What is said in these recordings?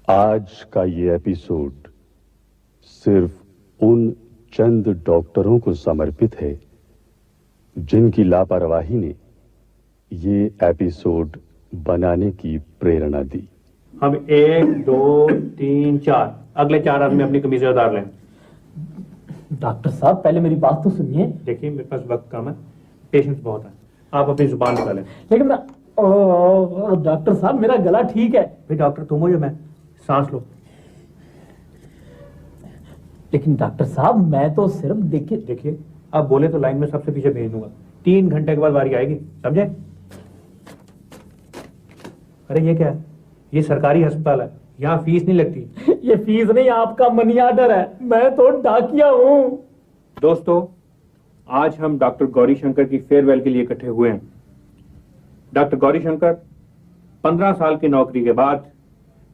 आज का ये एपिसोड सिर्फ उन चंद डॉक्टरों को समर्पित है जिनकी लापरवाही ने ये एपिसोड बनाने की प्रेरणा दी। हम 1 2 3 4 अगले 4 आदमी अपनी कमीजें उतार लें। डॉक्टर साहब पहले मेरी बात तो सुनिए। देखिए मेरे पास वक्त कम है, पेशेंट्स बहुत है, आप अपनी जुबान निकालें। लेकिन डॉक्टर साहब मेरा गला ठीक है। भाई डॉक्टर तुम हो या मैं? सांस लो। लेकिन डॉक्टर साहब मैं तो सिर्फ देखिए आप बोले तो लाइन में सबसे पीछे भेज दूंगा, 3 घंटे के बाद बारी आएगी, समझे? अरे ये क्या है? ये सरकारी अस्पताल है, यहाँ फीस नहीं लगती। ये फीस नहीं, आपका मनी ऑर्डर है। मैं तो डाकिया हूँ। दोस्तों आज हम डॉक्टर गौरी शंकर की फेयरवेल के लिए इकट्ठे हुए हैं। डॉक्टर गौरी शंकर 15 साल की नौकरी के बाद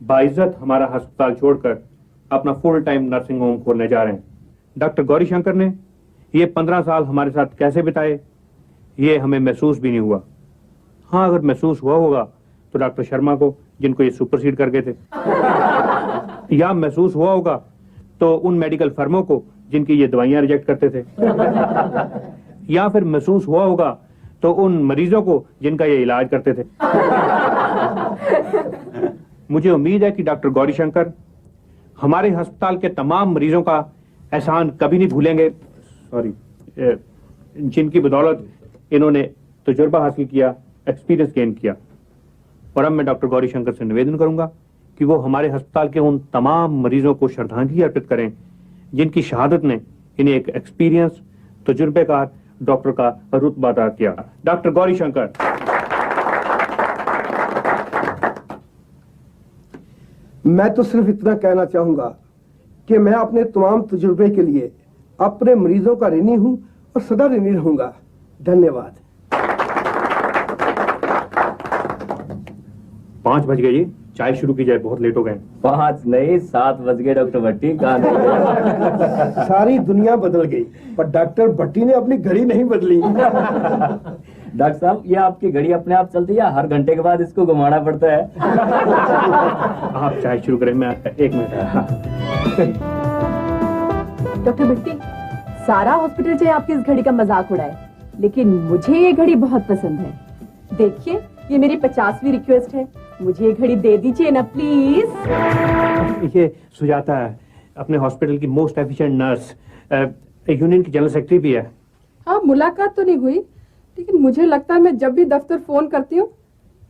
बाइज्जत हमारा अस्पताल छोड़कर अपना फुल टाइम नर्सिंग होम खोलने जा रहे हैं। डॉक्टर गौरी शंकर ने ये 15 साल हमारे साथ कैसे बिताए ये हमें महसूस भी नहीं हुआ। हाँ अगर महसूस हुआ होगा तो डॉक्टर शर्मा को, जिनको ये सुपरसीड कर गए थे, या महसूस हुआ होगा तो उन मेडिकल फर्मों को जिनकी ये दवाइयां रिजेक्ट करते थे, या फिर महसूस हुआ होगा तो उन मरीजों को जिनका ये इलाज करते थे। मुझे उम्मीद है कि डॉक्टर गौरी शंकर हमारे अस्पताल के तमाम मरीजों का एहसान कभी नहीं भूलेंगे, जिनकी बदौलत इन्होंने तजुर्बा हासिल किया, एक्सपीरियंस गेन किया। और अब मैं डॉक्टर गौरी शंकर से निवेदन करूंगा कि वो हमारे अस्पताल के उन तमाम मरीजों को श्रद्धांजलि अर्पित करें जिनकी शहादत ने इन्हें एक एक्सपीरियंस तजुर्बेकार डॉक्टर का रुतबा अता किया। डॉक्टर गौरी शंकर। मैं तो सिर्फ इतना कहना चाहूंगा कि मैं अपने तमाम तजुर्बे के लिए अपने मरीजों का ऋणी हूं और सदा ऋणी रहूंगा। धन्यवाद। 5 बज गए जी, चाय शुरू की जाए, बहुत लेट हो गए। 5 नहीं 7 बज गए डॉक्टर भट्टी। कहाँ सारी दुनिया बदल गई पर डॉक्टर भट्टी ने अपनी घड़ी नहीं बदली। डॉक्टर साहब ये आपकी घड़ी अपने आप चलती है, हर घंटे के बाद इसको घुमाना पड़ता है। आप चाय शुरू करें, मैं 1 मिनट। डॉक्टर भट्टी, सारा हॉस्पिटल चाहे आपकी इस घड़ी का मजाक उड़ाए, लेकिन मुझे ये घड़ी बहुत पसंद है। देखिए ये मेरी 50वीं रिक्वेस्ट है, मुझे ये घड़ी दे दीजिए ना प्लीज। ये सुजाता है, अपने हॉस्पिटल की मोस्ट एफिशिएंट नर्स, यूनियन की जनरल सेक्रेटरी भी है। हाँ मुलाकात तो नहीं हुई, लेकिन मुझे लगता है मैं जब भी दफ्तर फोन करती हूँ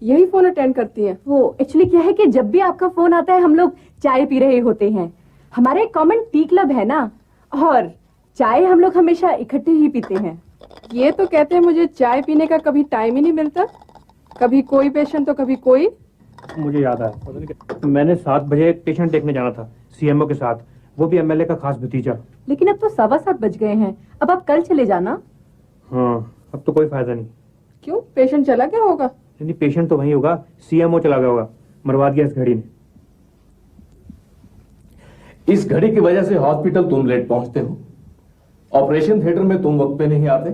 यही फोन अटेंड करती हैं। वो एक्चुअली क्या है कि जब भी आपका फोन आता है हम लोग चाय पी रहे होते हैं। हमारा एक कॉमन टी क्लब है ना, और चाय हम लोग हमेशा इकट्ठे ही पीते हैं। ये तो कहते हैं मुझे चाय पीने का कभी टाइम ही नहीं मिलता, कभी कोई पेशेंट तो कभी कोई। मुझे याद आया, मैंने 7 बजे एक पेशेंट देखने जाना था सीएमओ के साथ, वो भी एमएलए का खास भतीजा। लेकिन अब तो 7:15 बज गए हैं, अब आप कल चले जाना। हाँ अब तो कोई फायदा नहीं। क्यों, पेशेंट चला गया होगा? नहीं, पेशेंट तो वही होगा, सीएमओ चला गया होगा, मरवा दिया इस घड़ी ने। इस घड़ी की वजह से हॉस्पिटल तुम लेट पहुंचते हो, ऑपरेशन थिएटर में तुम वक्त पे नहीं आते,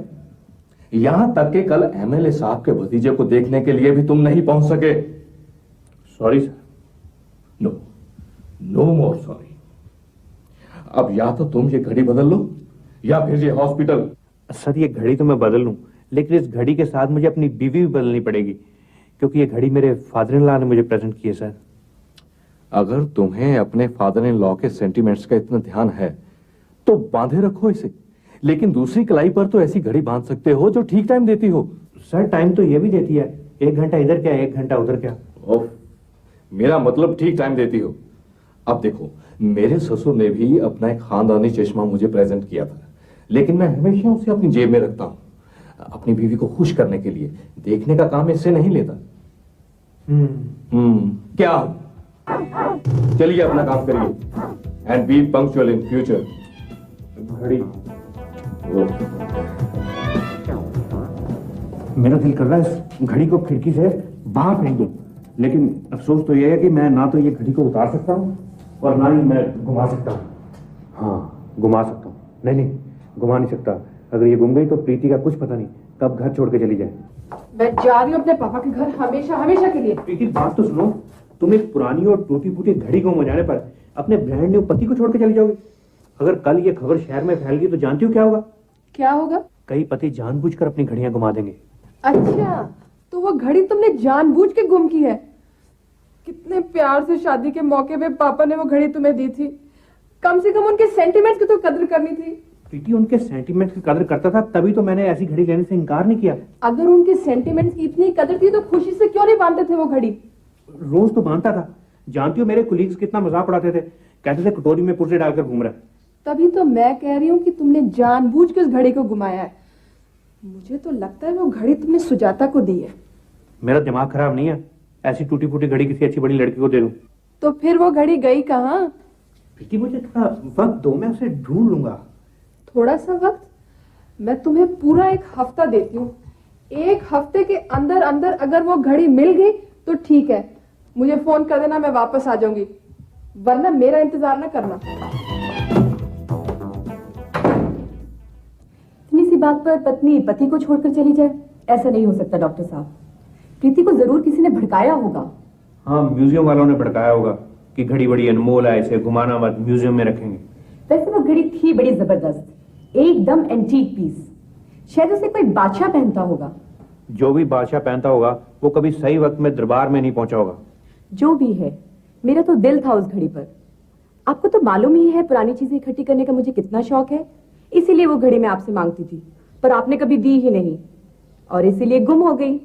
यहां तक कि कल एमएलए साहब के भतीजे को देखने के लिए भी तुम नहीं पहुंच सके। Sorry sir. No more sorry. अब या तो तुम ये घड़ी बदल लो या फिर ये हॉस्पिटल। सर ये घड़ी तो मैं बदल लूं, लेकिन इस घड़ी के साथ मुझे अपनी बीवी भी बदलनी पड़ेगी, क्योंकि ये घड़ी मेरे फादर इन लॉ ने मुझे प्रेजेंट की है। सर अगर तुम्हें अपने फादर इन लॉ के सेंटिमेंट्स का इतना ध्यान है तो बांधे रखो इसे, लेकिन दूसरी कलाई पर तो ऐसी घड़ी बांध सकते हो जो ठीक टाइम देती हो। सर टाइम तो ये भी देती है, 1 घंटा इधर क्या 1 घंटा उधर क्या। मेरा मतलब ठीक टाइम देती हो। अब देखो, मेरे ससुर ने भी अपना एक खानदानी चश्मा मुझे प्रेजेंट किया था, लेकिन मैं हमेशा उसे अपनी जेब में रखता हूँ, अपनी बीवी को खुश करने के लिए। देखने का काम इससे नहीं लेता। क्या चलिए अपना काम करिए and B punctual in future. घड़ी मेरा दिल कर रहा है इस घड़ी को खिड़की से बाहर फेंक दूं, लेकिन अफसोस तो यह है कि मैं ना तो ये घड़ी को उतार सकता हूँ और ना ही मैं घुमा सकता हूँ। हाँ घुमा सकता हूँ, नहीं घुमा नहीं सकता। अगर ये घूम गई तो प्रीति का कुछ पता नहीं कब घर छोड़ के चली जाए। मैं जा रही हूँ अपने पापा के घर हमेशा हमेशा के लिए। प्रीति बात तो सुनो, तुम एक पुरानी और टूटी फूटी घड़ी गुम हो जाने पर अपने ब्रांड न्यू पति को छोड़ के चली जाओगी। अगर कल ये खबर शहर में फैल गई तो जानती हो क्या होगा? क्या होगा? कई पति जानबूझकर अपनी घड़ियां गुमा देंगे। अच्छा, तो वो घड़ी तुमने जानबूझ के गुम की है? कितने प्यार से शादी के मौके पे पापा ने वो घड़ी तुम्हें दी थी। कम से कम उनके सेंटिमेंट्स की तो कदर करनी थी। प्रीति, उनके सेंटिमेंट्स की कदर करता था तभी तो मैंने ऐसी घड़ी लेने से इनकार नहीं किया। अगर उनके सेंटिमेंट्स की इतनी कदर थी तो खुशी से क्यों नहीं बांधते थे वो घड़ी? रोज तो बांधता था। जानती हो मेरे कुलीग्स कितना मजाक उड़ाते थे, कहते थे कटोरी में पुर्जे डालकर घूम रहा है। तभी तो मैं कह रही हूँ कि तुमने जानबूझ के उस घड़ी को घुमाया है। मुझे तो लगता है वो घड़ी तुमने सुजाता को दी है। मेरा दिमाग खराब नहीं है, ऐसी टूटी फूटी घड़ी किसी अच्छी बड़ी लड़की को दे दूं। तो फिर वो घड़ी गई कहाँ? प्रीति, मुझे थोड़ा वक्त दो, मैं उसे ढूंढ लूंगा। थोड़ा सा वक्त? मैं तुम्हें पूरा 1 हफ्ता देती हूँ। 1 हफ्ते के अंदर अंदर अगर वो घड़ी मिल गई तो ठीक है, मुझे फोन कर देना, मैं वापस आ जाऊंगी, वरना मेरा इंतजार ना करना। इतनी सी बात पर पत्नी पति को छोड़कर चली जाए, ऐसा नहीं हो सकता डॉक्टर साहब। प्रीति को जरूर किसी ने भड़काया होगा। हाँ, म्यूजियम वालों ने भड़काया होगा कि घड़ी बड़ी अनमोल है, इसे घुमाना मत, म्यूजियम में रखेंगे। वैसे वो घड़ी थी बड़ी जबरदस्त, एकदम एंटीक पीस। शायद उसे कोई बादशाह पहनता होगा। जो भी बादशाह पहनता होगा वो कभी सही वक्त में दरबार में नहीं पहुंचा होगा। जो भी है, मेरा तो दिल था उस घड़ी पर। आपको तो मालूम ही है पुरानी चीजें इकट्ठी करने का मुझे कितना शौक है। इसीलिए वो घड़ी मैं आपसे मांगती थी, पर आपने कभी दी ही नहीं और इसीलिए गुम हो गई।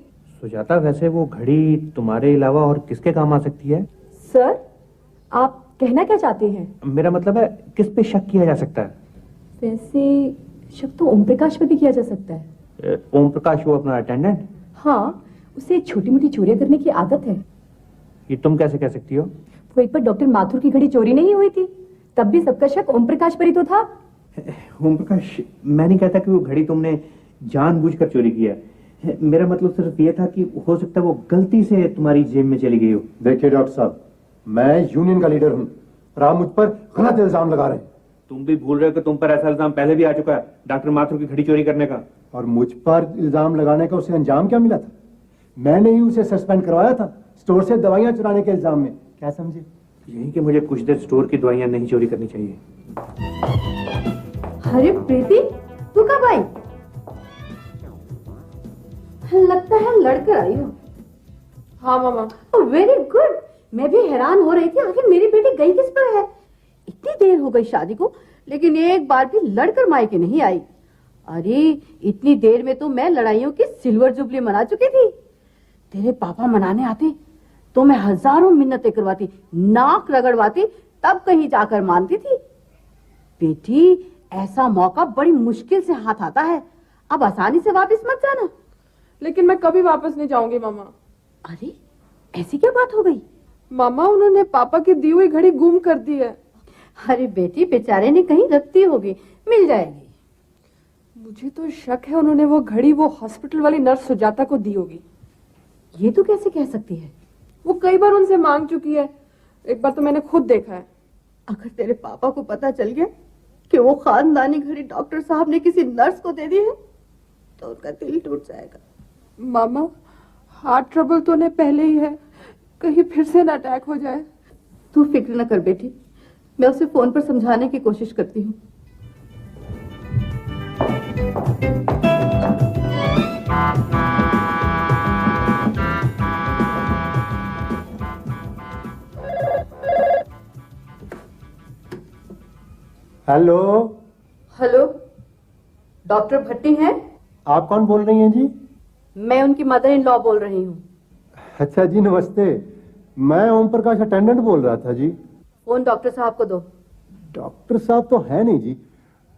सुजाता, वैसे वो घड़ी तुम्हारे अलावा और किसके काम आ सकती है? सर, आप कहना क्या चाहते हैं? मेरा मतलब है किस पे शक किया जा सकता है? वैसे शक तो ओम प्रकाश पर भी किया जा सकता है। ओम प्रकाश, वो अपना अटेंडेंट? हाँ, उसे छोटी मोटी चोरियां करने की आदत है। ये तुम कैसे कह सकती हो? वो एक बार डॉक्टर माथुर की घड़ी चोरी नहीं हुई थी, तब भी सबका शक ओम प्रकाश पर ही तो था। ओम प्रकाश, मैं नहीं कहता कि वो घड़ी तुमने जानबूझकर चोरी किया। मेरा मतलब सिर्फ ये था कि हो सकता है वो गलती से तुम्हारी जेब में चली गई हो। देखिए डॉक्टर साहब, मैं यूनियन का लीडर हूँ और आप मुझ पर गलत इल्जाम लगा रहे हैं। तुम भी भूल रहे हो कि तुम पर ऐसा इल्जाम पहले भी आ चुका है, डॉक्टर माथुर की घड़ी चोरी करने का। और मुझ पर इल्जाम लगाने का उसे अंजाम क्या मिला था? मैंने ही उसे सस्पेंड करवाया था स्टोर से दवाइयां चुराने के इल्जाम में। क्या समझे? यही कि मुझे कुछ देर स्टोर की दवाइयां नहीं चोरी करनी चाहिए। अरे प्रीति, तू कब आई? लगता है लड़कर आई हो। हाँ मामा। Very good. मैं भी हैरान हो रही थी, आखिर मेरी बेटी गई किस पर है? इतनी देर हो गई शादी को, लेकिन एक बार भी लड़कर मायके नहीं आई। अरे इतनी देर में तो मैं लड़ाइयों की सिल्वर जुबली मना चुकी थी। तेरे पापा मनाने आते तो मैं हजारों मिन्नतें करवाती, नाक रगड़वाती, तब कहीं जाकर मानती थी। बेटी, ऐसा मौका बड़ी मुश्किल से हाथ आता है, अब आसानी से वापस मत जाना। लेकिन मैं कभी वापस नहीं जाऊंगी मामा। अरे ऐसी क्या बात हो गई? मामा, उन्होंने पापा की दी हुई घड़ी गुम कर दी है। अरे बेटी, बेचारे ने कहीं रख दी होगी, मिल जाएगी। मुझे तो शक है उन्होंने वो घड़ी वो हॉस्पिटल वाली नर्स सुजाता को दी होगी। ये तो कैसे कह सकती है? वो कई बार उनसे मांग चुकी है, एक बार तो मैंने खुद देखा है। अगर तेरे पापा को पता चल गया कि वो खानदानी घड़ी डॉक्टर साहब ने किसी नर्स को दे दी है तो उनका दिल टूट जाएगा। मामा, हार्ट ट्रबल तो उन्हें पहले ही है, कहीं फिर से न अटैक हो जाए। तू फिक्र न कर बेटी, मैं उसे फोन पर समझाने की कोशिश करती हूँ। हेलो। हेलो, डॉक्टर भट्टी हैं? आप कौन बोल रही हैं जी? मैं उनकी मदर इन लॉ बोल रही हूँ। अच्छा जी, नमस्ते। मैं ओम प्रकाश अटेंडेंट बोल रहा था जी। फोन डॉक्टर साहब को दो। डॉक्टर साहब तो है नहीं जी,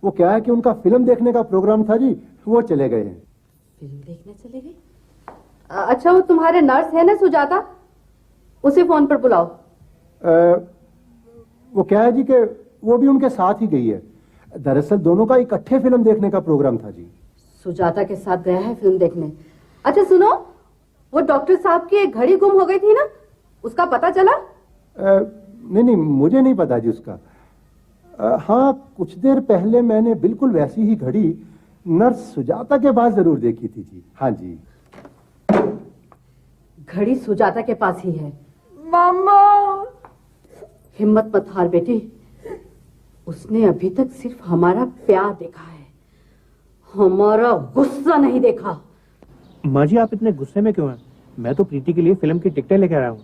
वो क्या है कि उनका फिल्म देखने का प्रोग्राम था जी, वो चले गए हैं। फिल्म देखने चले गए? अच्छा, वो तुम्हारे नर्स है ना सुजाता, उसे फोन पर बुलाओ। वो क्या है जी कि वो भी उनके साथ ही गई है। दरअसल दोनों का इकट्ठे फिल्म देखने का प्रोग्राम था जी। सुजाता के साथ गया है फिल्म देखने। अच्छा सुनो, वो डॉक्टर साहब की एक घड़ी गुम हो गई थी ना, उसका पता चला? नहीं, मुझे नहीं पता जी उसका। हाँ, कुछ देर पहले मैंने बिल्कुल वैसी ही घड़ी नर्स सुजाता के पास जरूर देखी थी जी। हाँ जी, घड़ी सुजाता के पास ही है। मामा। हिम्मत मत हार बेटी, उसने अभी तक सिर्फ हमारा प्यार देखा है, हमारा गुस्सा नहीं देखा। माँ जी आप इतने गुस्से में क्यों हैं? मैं तो प्रीति के लिए फिल्म की टिकटें लेकर आया हूँ।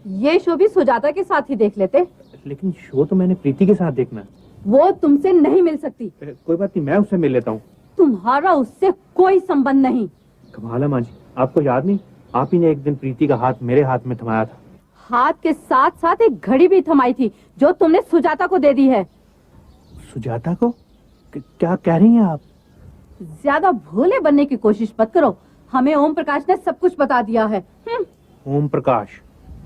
ये शो भी सुजाता के साथ ही देख लेते। लेकिन शो तो मैंने प्रीति के साथ देखना है। वो तुमसे नहीं मिल सकती। कोई बात नहीं, मैं उससे मिल लेता हूँ। तुम्हारा उससे कोई संबंध नहीं। कमाल है माँ जी, आपको याद नहीं, आप ही ने एक दिन प्रीति का हाथ मेरे हाथ में थमाया था। हाथ के साथ साथ एक घड़ी भी थमाई थी जो तुमने सुजाता को दे दी है। सुजाता को? क्या कह रही हैं आप? ज्यादा भोले बनने की कोशिश मत करो, हमें ओम प्रकाश ने सब कुछ बता दिया है। ओम प्रकाश?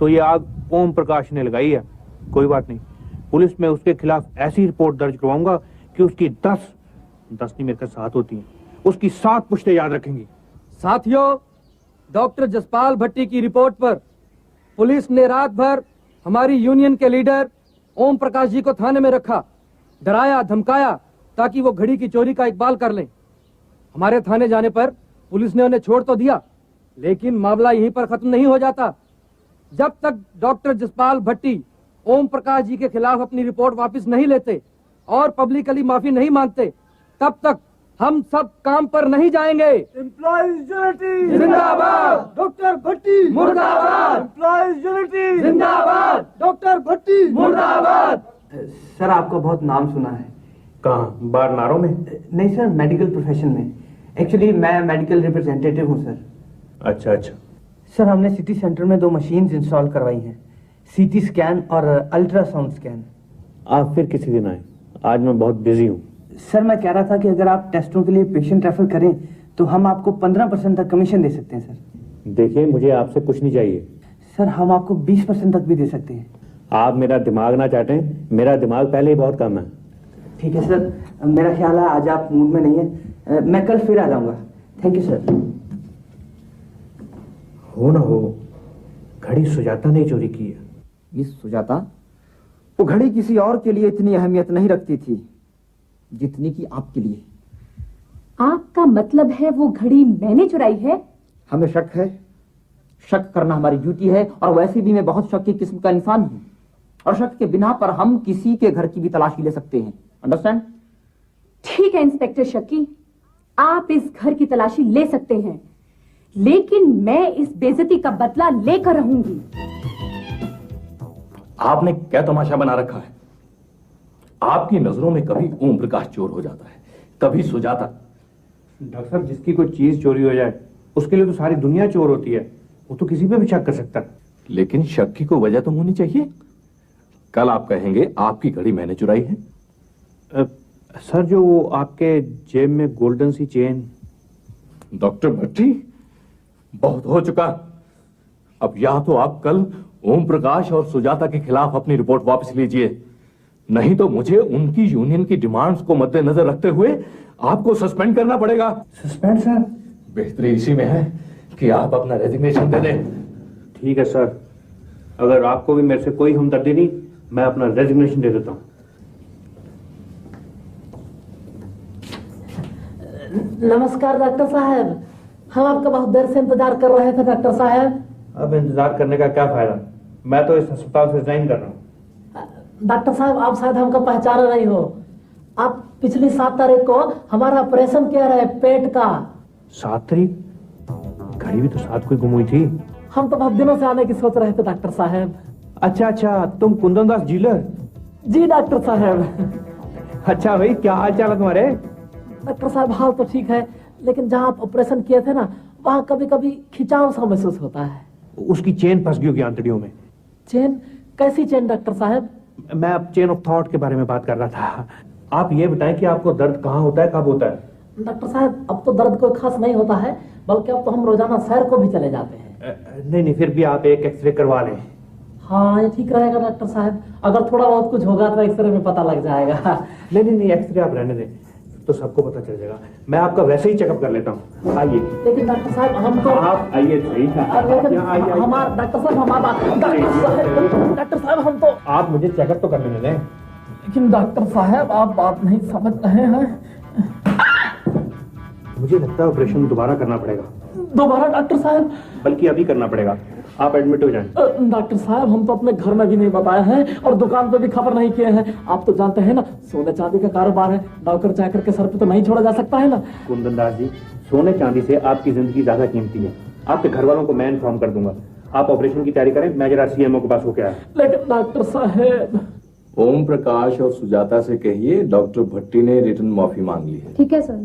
तो ये आग ओम प्रकाश ने लगाई है। कोई बात नहीं, पुलिस में उसके खिलाफ ऐसी रिपोर्ट दर्ज करवाऊंगा कि उसकी 10 नहीं मेरे साथ होती हैं, उसकी 7 पुश्तें याद रखेंगी। साथियों, डॉक्टर जसपाल भट्टी की रिपोर्ट पर पुलिस ने रात भर हमारी यूनियन के लीडर ओम प्रकाश जी को थाने में रखा, डराया धमकाया ताकि वो घड़ी की चोरी का इकबाल कर लें। हमारे थाने जाने पर पुलिस ने उन्हें छोड़ तो दिया, लेकिन मामला यहीं पर खत्म नहीं हो जाता। जब तक डॉक्टर जसपाल भट्टी ओम प्रकाश जी के खिलाफ अपनी रिपोर्ट वापस नहीं लेते और पब्लिकली माफी नहीं मांगते, तब तक हम सब काम पर नहीं जाएंगे। एम्प्लॉइज यूनिटी जिंदाबाद, डॉक्टर भट्टी मुर्दाबाद, एम्प्लॉइज यूनिटी जिंदाबाद, डॉक्टर भट्टी मुर्दाबाद। सर आपका बहुत नाम सुना है। कहाँ? बार नारों में? नहीं सर, मेडिकल प्रोफेशन में। एक्चुअली मैं मेडिकल रिप्रेजेंटेटिव हूँ सर। अच्छा अच्छा। सर हमने सिटी सेंटर में 2 मशीन्स इंस्टॉल करवाई हैं, सीटी स्कैन और अल्ट्रासाउंड स्कैन। आप फिर किसी दिन आए, आज मैं बहुत बिजी हूँ। सर मैं कह रहा था कि अगर आप टेस्टों के लिए पेशेंट रेफर करें तो हम आपको 15% तक कमीशन दे सकते हैं सर। देखिए मुझे आपसे कुछ नहीं चाहिए सर, हम आपको 20% तक भी दे सकते हैं। आप मेरा दिमाग ना चाटें, मेरा दिमाग पहले ही बहुत कम है। ठीक है सर, मेरा ख्याल है आज आप मूड में नहीं है, मैं कल फिर आ जाऊंगा। Thank you sir. हो ना हो, घड़ी सुजाता ने चोरी की है। मिस सुजाता, वो घड़ी किसी और के लिए इतनी अहमियत नहीं रखती थी जितनी कि आपके लिए। आपका मतलब है वो घड़ी मैंने चुराई है? हमें शक है, शक करना हमारी ड्यूटी है, और वैसे भी मैं बहुत शक की किस्म का इंसान हूं, और शक के बिना पर हम किसी के घर की भी तलाशी ले सकते हैं। अंडरस्टैंड? ठीक है इंस्पेक्टर शक्की, आप इस घर की तलाशी ले सकते हैं, लेकिन मैं इस बेइज्जती का बदला लेकर रहूंगी। आपने क्या तमाशा बना रखा है? आपकी नजरों में कभी ओम प्रकाश चोर हो जाता है, कभी सुजाता। डॉक्टर साहब, जिसकी कोई चीज चोरी हो जाए उसके लिए तो सारी दुनिया चोर होती है, वो तो किसी पे भी शक कर सकता है। लेकिन शक की कोई वजह तो होनी चाहिए। कल आप कहेंगे आपकी घड़ी मैंने चुराई है। सर जो वो आपके जेब में गोल्डन सी चेन। डॉक्टर भट्टी, बहुत हो चुका। अब या तो आप कल ओम प्रकाश और सुजाता के खिलाफ अपनी रिपोर्ट वापस लीजिए, नहीं तो मुझे उनकी यूनियन की डिमांड्स को मद्देनजर रखते हुए आपको सस्पेंड करना पड़ेगा। Suspend sir? बेहतरी इसी में है कि आप अपना रेजिग्नेशन दे दें। ठीक है सर, अगर आपको भी मेरे से कोई हमदर्दी नहीं, मैं अपना रेजिग्नेशन दे देता हूँ। नमस्कार डॉक्टर साहब, हम आपका बहुत देर से इंतजार कर रहे थे डॉक्टर साहब। अब इंतजार करने का क्या फायदा, मैं तो इस अस्पताल से रिजाइन कर रहा हूँ। डॉक्टर साहब आप शायद हमको पहचान नहीं हो, आप पिछली 7 तारीख को हमारा ऑपरेशन किया रहे पेट का। 7 तारीख? घड़ी भी तो 7 को गुम हुई थी। हम तो बहुत दिनों से आने की सोच रहे थे डॉक्टर साहब। अच्छा अच्छा, तुम कुंदन दास जीलर? जी डॉक्टर साहब। अच्छा भाई, क्या हाल चाल है तुम्हारे? डॉक्टर साहब हाल तो ठीक है, लेकिन जहाँ आप ऑपरेशन किए थे ना, वहाँ कभी कभी खिंचाव सा महसूस होता है। उसकी चेन फंस गई होगी आंतड़ियों में। चेन? कैसी चेन डॉक्टर साहब? मैं अब चेन ऑफ थॉट के बारे में बात कर रहा था। आप ये बताएं कि आपको दर्द कहाँ होता है, कब होता है? डॉक्टर साहब अब तो दर्द कोई खास नहीं होता है, बल्कि अब तो हम रोजाना सैर को भी चले जाते हैं। नहीं, फिर भी आप एक एक्सरे करवा लें। हाँ ये ठीक रहेगा डॉक्टर साहब, अगर थोड़ा बहुत कुछ होगा तो एक्सरे में पता लग जाएगा। नहीं, एक्सरे आप रहने दें, तो सबको पता चल जाएगा। मैं आपका वैसे ही चेकअप कर लेता हूँ, आइए। लेकिन डॉक्टर साहब हम तो आप आइए, सही हमारा डॉक्टर साहब हम तो आप मुझे चेकअप तो कर लेने दें। लेकिन डॉक्टर साहब आप बात नहीं समझ रहे हैं। मुझे लगता है ऑपरेशन दोबारा करना पड़ेगा। दोबारा डॉक्टर साहब? बल्कि अभी करना पड़ेगा। आप एडमिट हो जाएं। डॉक्टर साहब हम तो अपने घर में भी नहीं बताए हैं और दुकान पे भी खबर नहीं किए हैं। आप तो जानते हैं ना सोने चांदी का कारोबार है, नौकर चाकर के सर पे तो नहीं छोड़ा जा सकता है ना। कुंदन दास जी, सोने चांदी से आपकी जिंदगी ज्यादा कीमती है। आपके घर वालों को मैं इन्फॉर्म कर दूंगा। आप ऑपरेशन की तैयारी करें, मैं जरा सीएमओ के पास होके आया। लेकिन डॉक्टर साहब। ओम प्रकाश और सुजाता से कहिए डॉक्टर भट्टी ने रिटर्न माफी मांग ली है। ठीक है सर।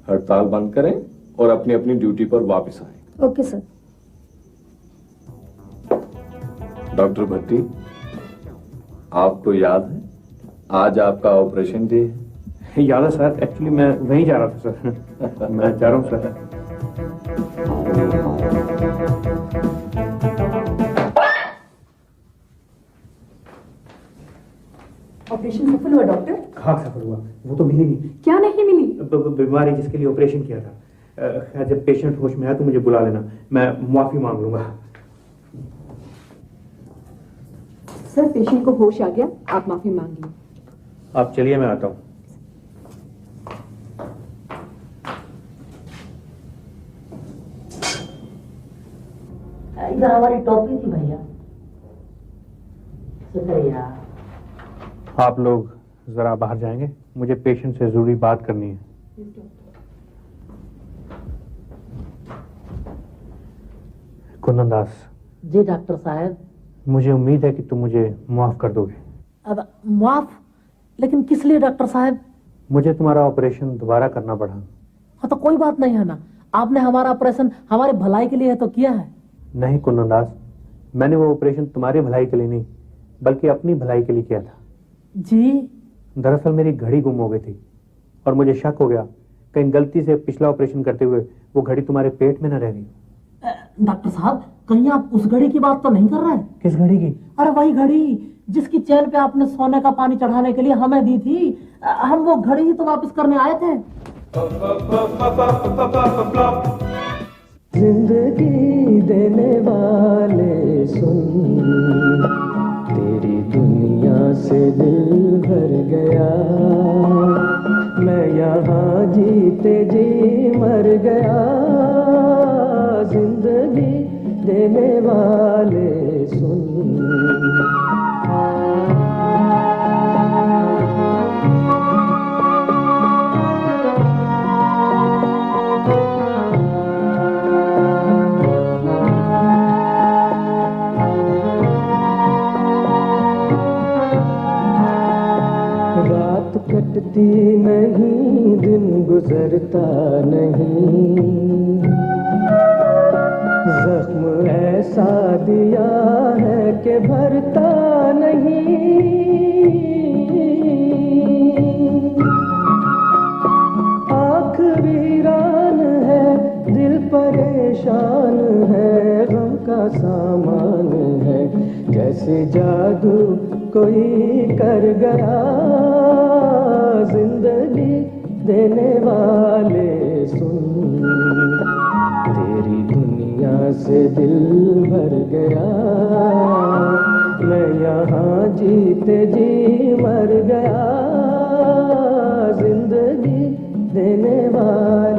हड़ताल बंद करें और अपनी अपनी ड्यूटी पर वापस आए। Okay sir. डॉक्टर भट्टी, आपको याद है आज आपका ऑपरेशन डे है? याद है सर, एक्चुअली मैं वहीं जा रहा था सर। मैं जा रहा हूँ सर। ऑपरेशन सफल हुआ डॉक्टर? खाक सफल हुआ, वो तो मिली नहीं। क्या नहीं मिली? बीमारी जिसके लिए ऑपरेशन किया था। खैर जब पेशेंट होश में आया तो मुझे बुला लेना, मैं माफी मांग लूंगा। सर पेशेंट को होश आ गया, आप माफी मांगिए। आप चलिए, मैं आता हूँ। इधर हमारी टोपी थी भैया। शुक्रिया। आप लोग जरा बाहर जाएंगे, मुझे पेशेंट से जरूरी बात करनी है। कुंदन दास। जी डॉक्टर साहब। मुझे उम्मीद है कि तुम मुझे माफ कर दोगे। अब माफ? लेकिन किस लिए डॉक्टर साहब? मुझे तुम्हारा ऑपरेशन दोबारा करना पड़ा। हाँ तो कोई बात नहीं है ना, आपने हमारा ऑपरेशन हमारे भलाई के लिए है तो किया है। नहीं कुंदन दास, मैंने वो ऑपरेशन तुम्हारी भलाई के लिए नहीं बल्कि अपनी भलाई के लिए किया था। जी? दरअसल मेरी घड़ी गुम हो गई थी और मुझे शक हो गया कहीं गलती से पिछला ऑपरेशन करते हुए वो घड़ी तुम्हारे पेट में न रह गई। डॉक्टर साहब कहीं आप उस घड़ी की बात तो नहीं कर रहे? किस घड़ी की? अरे वही घड़ी जिसकी चैन पे आपने सोने का पानी चढ़ाने के लिए हमें दी थी। हम वो घड़ी ही तो वापस करने आए थे। जिंदगी देने वाले सुन, तेरी दुनिया से दिल भर गया। मैं यहाँ जीते जी मर गया। जिंदगी देने वाले सुन। कटती नहीं, दिन गुजरता नहीं, जख्म ऐसा दिया है कि भरता नहीं। आँख वीरान है, दिल परेशान है, गम का सामान है, जैसे जादू कोई कर गया। जिंदगी देने वाले सुन, तेरी दुनिया से दिल भर गया। मैं यहाँ जीते जी मर गया। जिंदगी देने वाले